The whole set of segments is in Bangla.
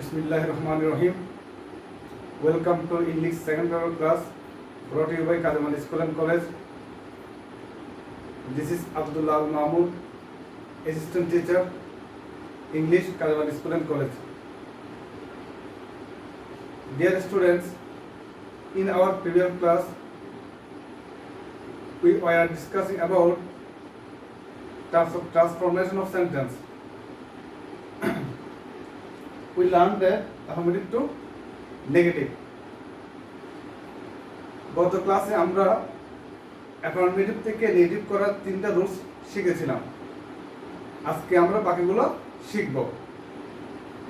Bismillahirrahmanirrahim. Welcome to English second paper class brought to you by Kademal School and College. This is Abdullah Mahmood, assistant teacher, English, Kademal School and College. Dear students, in our previous class, we were discussing about transformation of sentence. We learned that affirmative to negative. গত ক্লাসে আমরা অ্যাফার্মেটিভ থেকে নেগেটিভ করার তিনটা রুলস শিখেছিলাম। আজকে আমরা বাকিগুলো শিখব।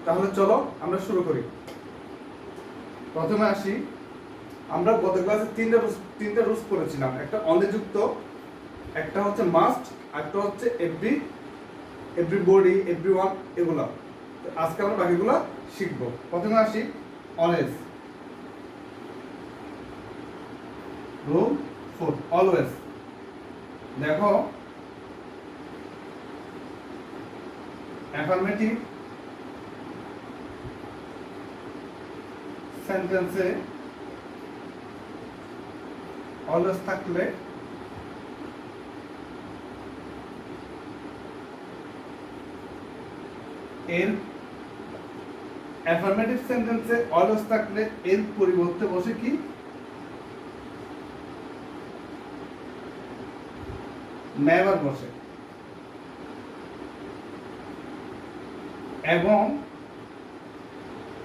তাহলে চলো আমরা শুরু করি। প্রথমে আসি, আমরা গত ক্লাসে তিনটা রুলস পড়েছিলাম। একটা অনলি যুক্ত, একটা হচ্ছে মাস্ট, একটা হচ্ছে এভরিবডি, এভরিওয়ান, এগুলো। আজকে আমরা বাকিগুলো শিখব। প্রথমে আসি অলওয়েজ। Rule 4, always. দেখো, অ্যাফার্মেটিভ সেন্টেন্সে অলওয়েজ থাকলে এর অ্যাফার্মেটিভ সেন্টেন্সে অলওয়েজ থাকলে এর পরিবর্তে বসে কি নেভার বসে, এবং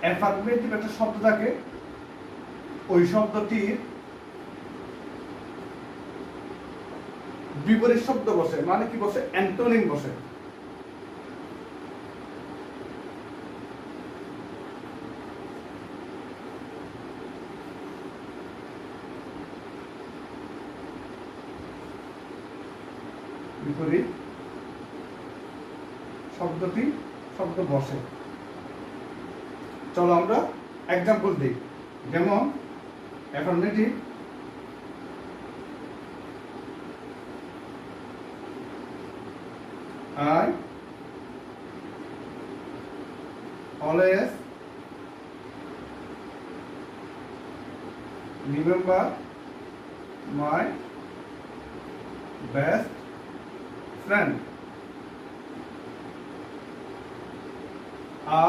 অ্যাফার্মেটিভ একটা শব্দ থাকে, ওই শব্দটির বিপরীত শব্দ বসে, মানে কি বসে? অ্যান্টোনিম বসে। বিপরীত শব্দ বসে। চলো আমরা এক্সাম্পল দিই। যেমন affirmative I always remember my best friend.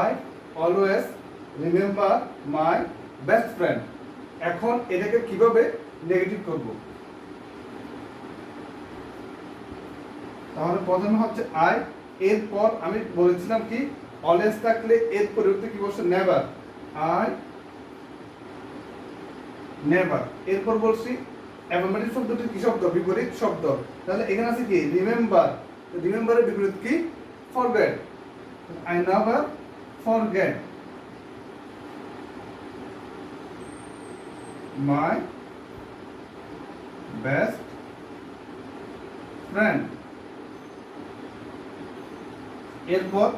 I always remember my best friend. এখন এটাকে কিভাবে নেগেটিভ করব? তাহলে প্রথমে হচ্ছে আই, এরপর আমি বলেছিলাম কি অলওয়েজ থাকলে এর পরিবর্তে কি বসে? নেভার। I never. এরপর বলছি অ্যাফার্মেটিভ শব্দটি কি শব্দ? বিপরীত শব্দ। তাহলে এখানে আছে কি? রিমেম্বার। রিমেম্বারের বিপরীত কি? Forget. I never forget my best friend. এরপর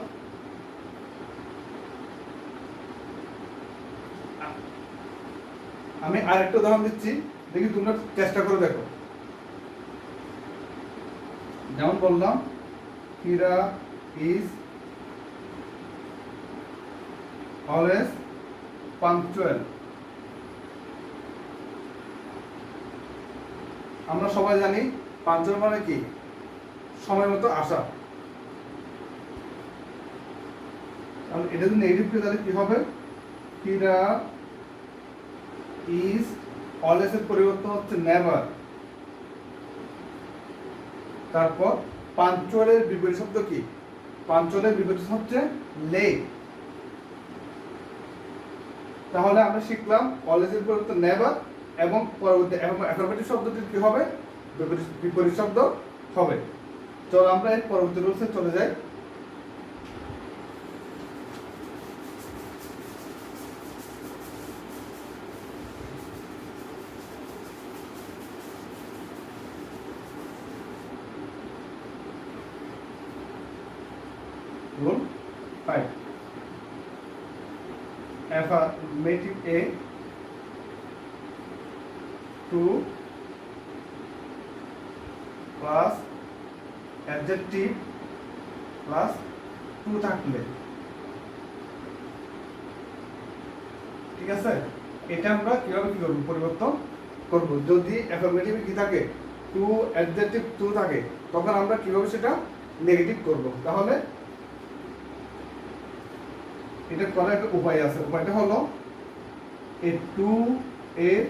আমি আরেকটা উদাহরণ দিচ্ছি, দেখি তোমরা চেষ্টা করে দেখো। যেমন বললাম, হীরা ইজ অলওয়েজ পাংচুয়াল। আমরা সবাই জানি পাংচুয়াল মানে কি? সময় মতো আসা। এটা যদি নেগেটিভ করে তাহলে কি হবে? হীরা ইজ অলওয়েজ এর পরিবর্তন হচ্ছে নেভার। তারপর পাঞ্চুয়ালের বিপরীত শব্দ কি? পাঞ্চুয়ালের বিপরীত হচ্ছে লেট। তাহলে আমরা শিখলাম অলওয়েজ এর পরিবর্তে নেভার, এবং পরবর্তী অ্যাফার্মেটিভ শব্দটি কি হবে? বিপরীত শব্দ হবে। চলো আমরা এর পরবর্তী রুলসে চলে যাই। Rule 5. Affirmative A to plus adjective plus two থাকলে ঠিক আছে, এটা আমরা কিভাবে কি করব, পরিবর্তন করব। যদি অ্যাফার্মেটিভে কি থাকে, টু অ্যাডজেক্টিভ টু থাকে, তখন আমরা কিভাবে সেটা নেগেটিভ করব। তাহলে এটা করার একটা উপায় আছে। উপায়টা হলো এ টু এর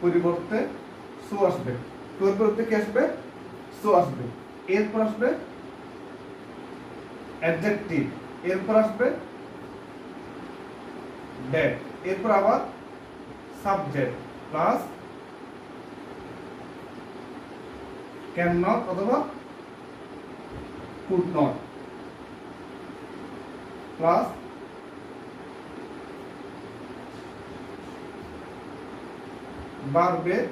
পরিবর্তে সো আসবে, টু এর পরিবর্তে কি আসবে, সো আসবে। এরপর আসবে অ্যাডজেক্টিভ, এরপর আসবে দ্যাট, এরপর আবার সাবজেক্ট প্লাস ক্যান নট অথবা কুড নট প্লাস ভার্বের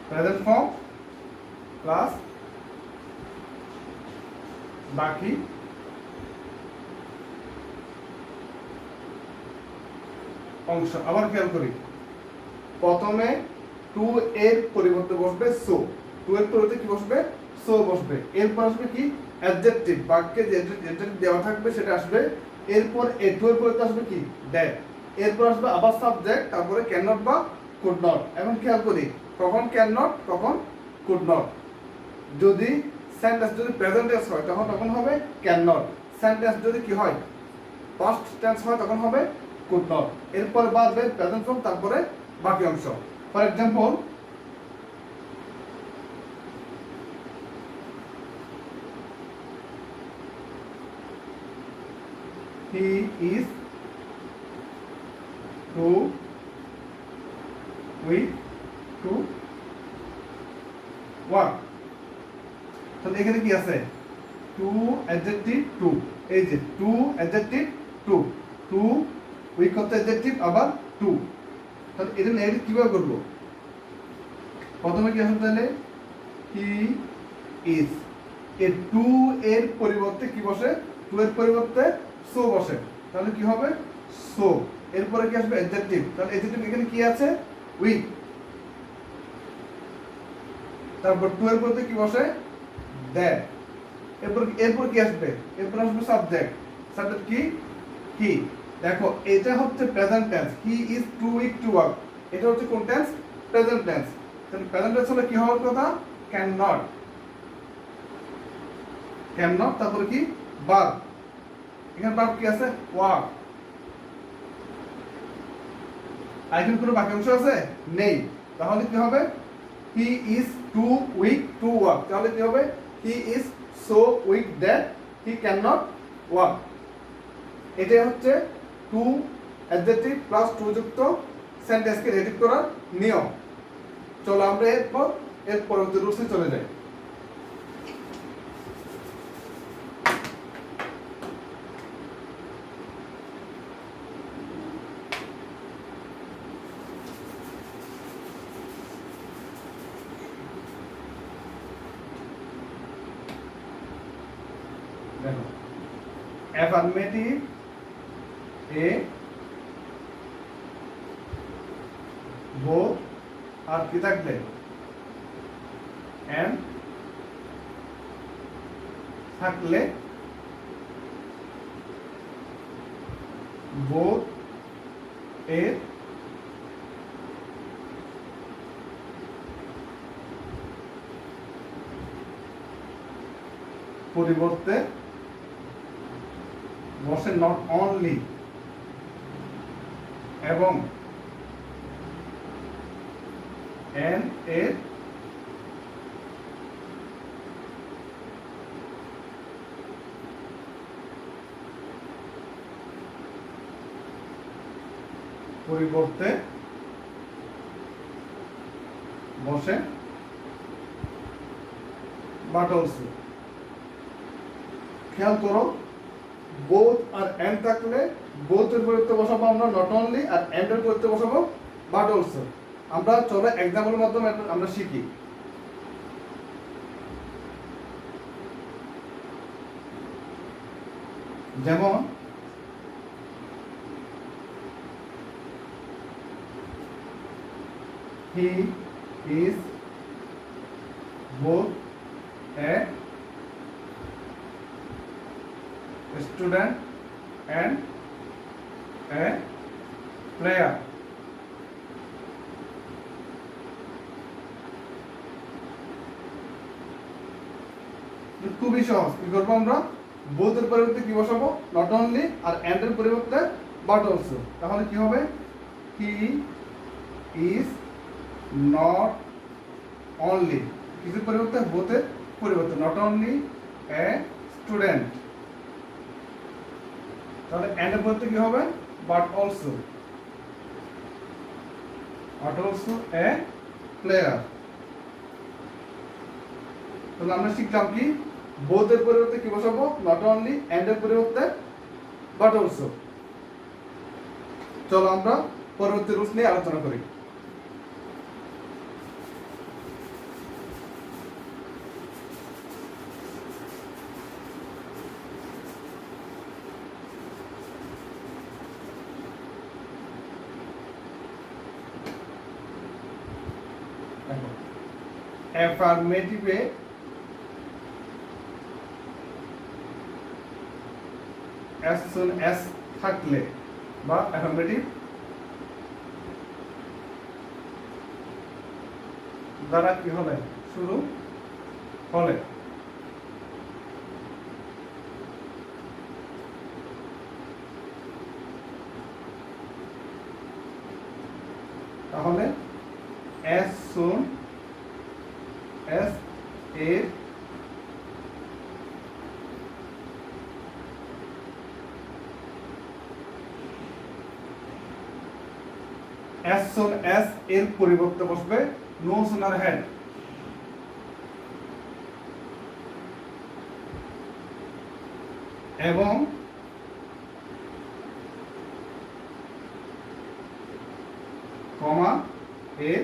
প্রেজেন্ট ফর্ম প্লাস বাকি অংশ। আবার খেয়াল করি, প্রথমে টু এর পরিবর্তে বসবে সো, টু এর পরিবর্তে কি বসবে, সো বসবে। এরপর আসবে কি অ্যাডজেক্টিভ, বাক্যে যে অ্যাডজেক্টিভ দেওয়া থাকবে সেটা আসবে। এরপর এ টু এর পরিবর্তে আসবে কি দ্যাট, এরপর আসবে আবার সাবজেক্ট, তারপরে ক্যান নট বা কুড নট। এখন খেয়াল করি, কখন ক্যান নট, কখন কুড নট। যদি সেন্টেন্স যদি প্রেজেন্ট টেন্স হয় তখন হবে ক্যান নট। সেন্টেন্স যদি কি হয়, পাস্ট টেন্স হয় তখন হবে কুড নট। এরপর বাদবে প্রেজেন্ট ফর্ম, তারপরে বাকি অংশ। For example, he is too weak to work. তাহলে এখানে কি আছে, টু অ্যাডজেক্টিভ টু, এই যে too adjective to, too weak হচ্ছে অ্যাডজেক্টিভ আবার টু। তাহলে এটা নেগেটিভ কিভাবে করবো, প্রথমে কি আসবে, তাহলে হি ইজ, এর টু এর পরিবর্তে কি বসে, টু এর পরিবর্তে সো বসে, তাহলে কি হবে সো। এরপরে কি আসবে অ্যাডজেক্টিভ, তাহলে অ্যাডজেক্টিভ এখানে কি আছে উইক, তারপর টু এর পরিবর্তে কি বসে দ্যাট। এরপর কি আসবে, এরপর আসবে সাবজেক্ট, সাবজেক্ট কি হি। দেখো এটা হচ্ছে present tense, he is too weak to work, এটা হচ্ছে কোন টেন্স, প্রেজেন্ট টেন্স। তাহলে প্রেজেন্ট টেন্স হলে কি হওয়ার কথা, ক্যান নট, ক্যান নট, তারপরে কি ভার্ব, এখানে ভার্ব কি আছে ওয়ার্ক। আর এখানে কোনো বাকি অংশ আছে নেই, তাহলে কি হবে, he is too weak to work, তাহলে কি হবে, he is so weak that he can not work. এটাই হচ্ছে টু অ্যাডজেক্টিভ প্লাস টু যুক্ত সেন্টেন্সকে রেডিট করার নিয়ম। চলো আমরা এর পরবর্তী রুলসে চলে যাই। দেখো অ্যাফার্মেটিভ এ বোথ আর কি থাকবে এন্ড থাকলে বোথ এর পরিবর্তে বসে নট অনলি এবং এন এর পরিবর্তে বসে বাট অলসো। খেয়াল করো, বোথ আর এন্ড থাকলে বোথ এর পরিবর্তে বসাবো আমরা নট অনলি, আর এন্ড এর পরিবর্তে বসাবো বাট অলসো। আমরা চলো এক্সাম্পলের মাধ্যমে আমরা শিখি। যেমন he is both a student and a player. খুবই সহজ। কি করবো আমরা? both এর পরিবর্তে কি বসাবো? not only, আর and এর পরিবর্তে but also। তাহলে কি হবে? he is not only, কিসের পরিবর্তে? both এর পরিবর্তে not only a student। তাহলে and এর পরিবর্তে কি হবে? but also a player। তাহলে আমরা শিখলাম কি? both এর পরিবর্তে কি বসাবো? not only, and এর পরিবর্তে but also। চলো আমরা পরবর্তী রুলস নিয়ে আলোচনা করি। অ্যাফার্মেটিভে as soon as থাকলে বা অ্যাফার্মেটিভ দ্বারা কি হলে শুরু হলে তাহলে as soon as এর as soon as এর পরিবর্তে বসবে no sooner had। এবং কমা এর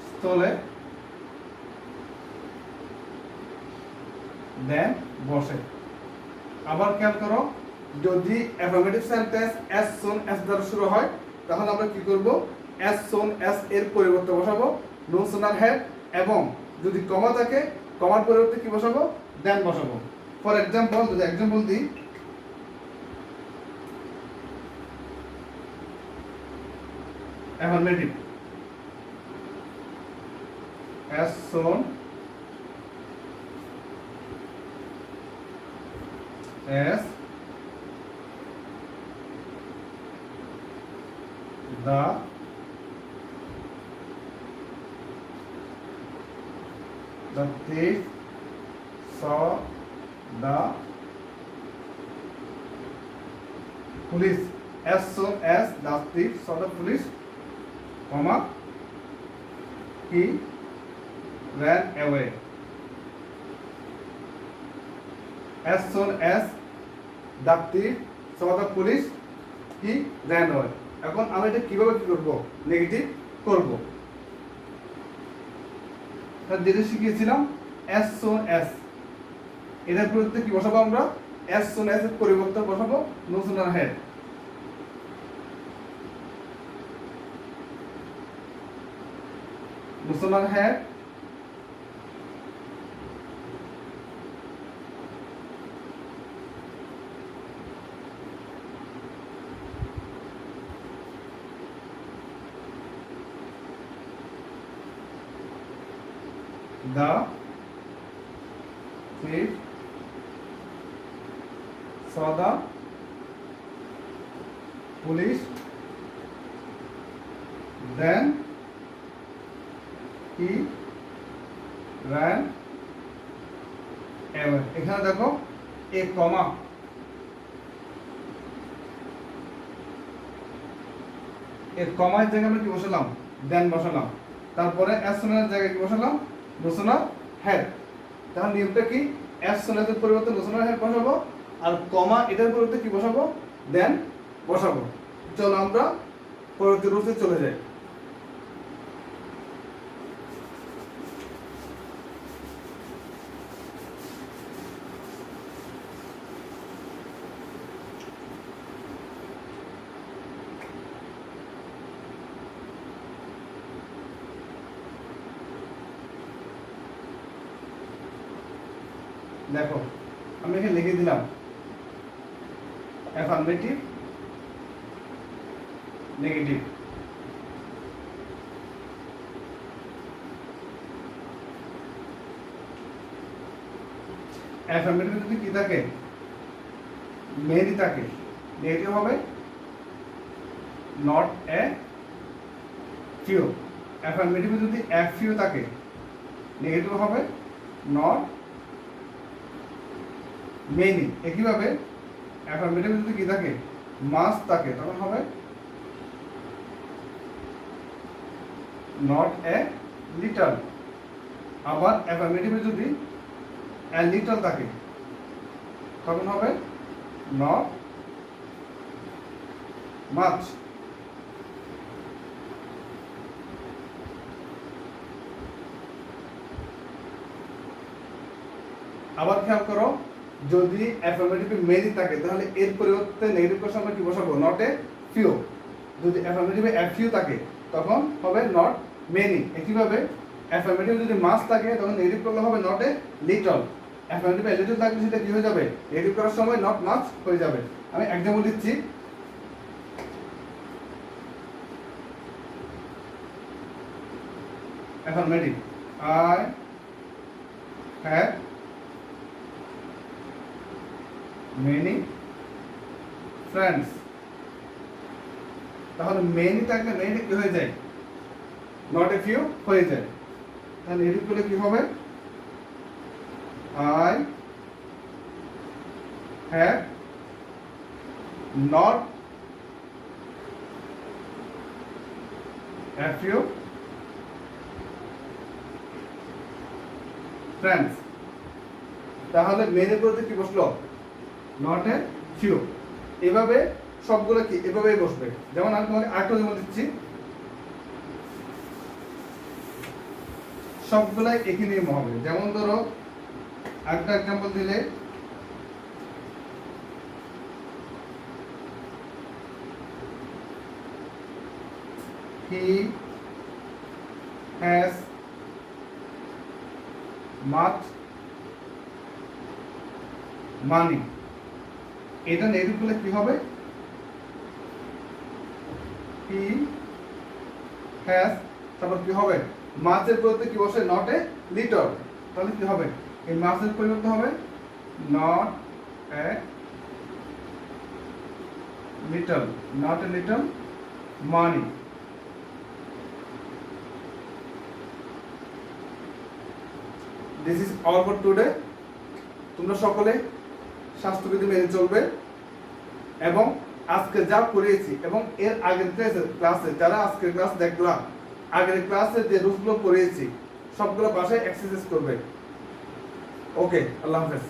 স্থলে দেন বসে। আবার খেয়াল করো, যদি affirmative sentence as soon as দ্বারা শুরু হয় তাহলে আমরা কি করব? as soon as এর পরিবর্তে বসাবো no sooner had, এবং যদি কমা থাকে কমার পরিবর্তে কি বসাবো? দেন বসাবো। ফর এক্সাম্পল, যদি এক্সাম্পল দিই, affirmative as soon as the thief saw the police। as soon as the thief saw the police, comma, he ran away। as soon as the thief saw the police, he ran away। এখন আমরা এটা কিভাবে কি করব? নেগেটিভ করব। তাহলে যেটা শিখিয়েছিলাম as soon as, এটার পরিবর্তে কি বসাবো আমরা? as soon as এর পরিবর্তে বসাবো no sooner had। no sooner had the thief saw the police, then he ran away। এখানে দেখো এ কমা, এর কমার জায়গায় আমরা কি বসালাম? দেন বসালাম। তারপরে as soon as জায়গায় কি বসালাম? no sooner had। তাহলে নিয়মটা কি? as soon as এর পরিবর্তে no sooner had বসাবো, আর কমা এটার পরিবর্তে কি বসাবো? দেন বসাবো। চলো আমরা পরবর্তী রুলসে চলে যাই। দেখো আমি এখানে লিখে দিলাম অ্যাফার্মেটিভ, নেগেটিভ। অ্যাফার্মেটিভ যদি কি থাকে, মেনি থাকে, নেগেটিভ হবে নট এ ফিউ। অ্যাফার্মেটিভ যদি এ ফিউ থাকে, নেগেটিভ হবে নট মেনি। একইভাবে অ্যাফার্মেটিভ যদি কি থাকে, মাস্ট থাকে, তখন হবে নট এ লিটল। আবার অ্যাফার্মেটিভ যদি এ লিটল থাকে, তখন হবে নট মাচ। আবার খেয়াল করো, যদি অ্যাফার্মেটিভ মেনি থাকে তাহলে এর পরিবর্তে নেগেটিভ করার সময় কি বসাবো, নট এ ফিউ। যদি অ্যাফার্মেটিভ এ ফিউ থাকে তখন হবে নট মেনি। একইভাবে অ্যাফার্মেটিভ যদি মাস থাকে তখন নেগেটিভ করলে হবে not a little. Affirmative a little থাকলে সেটা কি হয়ে যাবে, নেগেটিভ করার সময় নট মাচ হয়ে যাবে। আমি এক্সাম্পল দিচ্ছি, affirmative I have many friends. তাহলে মেনি থাকলে মেনি কি হয়ে যায়, নট এ ফিউ হয়ে যায়। তাহলে এডিট করলে কি হবে, I have not a few friends. তাহলে মেনের পরে কি বসলো, নট এ ফিউ। এভাবে সবগুলো কি এভাবেই বসবে। যেমন আমি তোমাকে আরেকটা উদাহরণ দিচ্ছি, সবগুলাই একই নিয়ম হবে। যেমন ধরো একটা এক্সাম্পল দিলে, হি হ্যাজ মাচ মানি। এটা নেগেটিভ করলে কি হবে, হি হ্যাজ, তারপর কি হবে, মাছের পরিবর্তে কি বসে, নট এ লিটল। তাহলে কি হবে, এই মাছের পরিবর্তে হবে not a little, not a little money. This is all for today. তোমরা সকলে স্বাস্থ্যবিধি মেনে চলবে এবং আজকে যা পড়িয়েছি এবং এর আগের ক্লাসে যারা আজকের ক্লাস দেখলা, আগের ক্লাসে যে রুলসগুলো পড়িয়েছি সবগুলো বাসায় এক্সারসাইজ করবে। ওকে, আল্লাহ হাফেজ।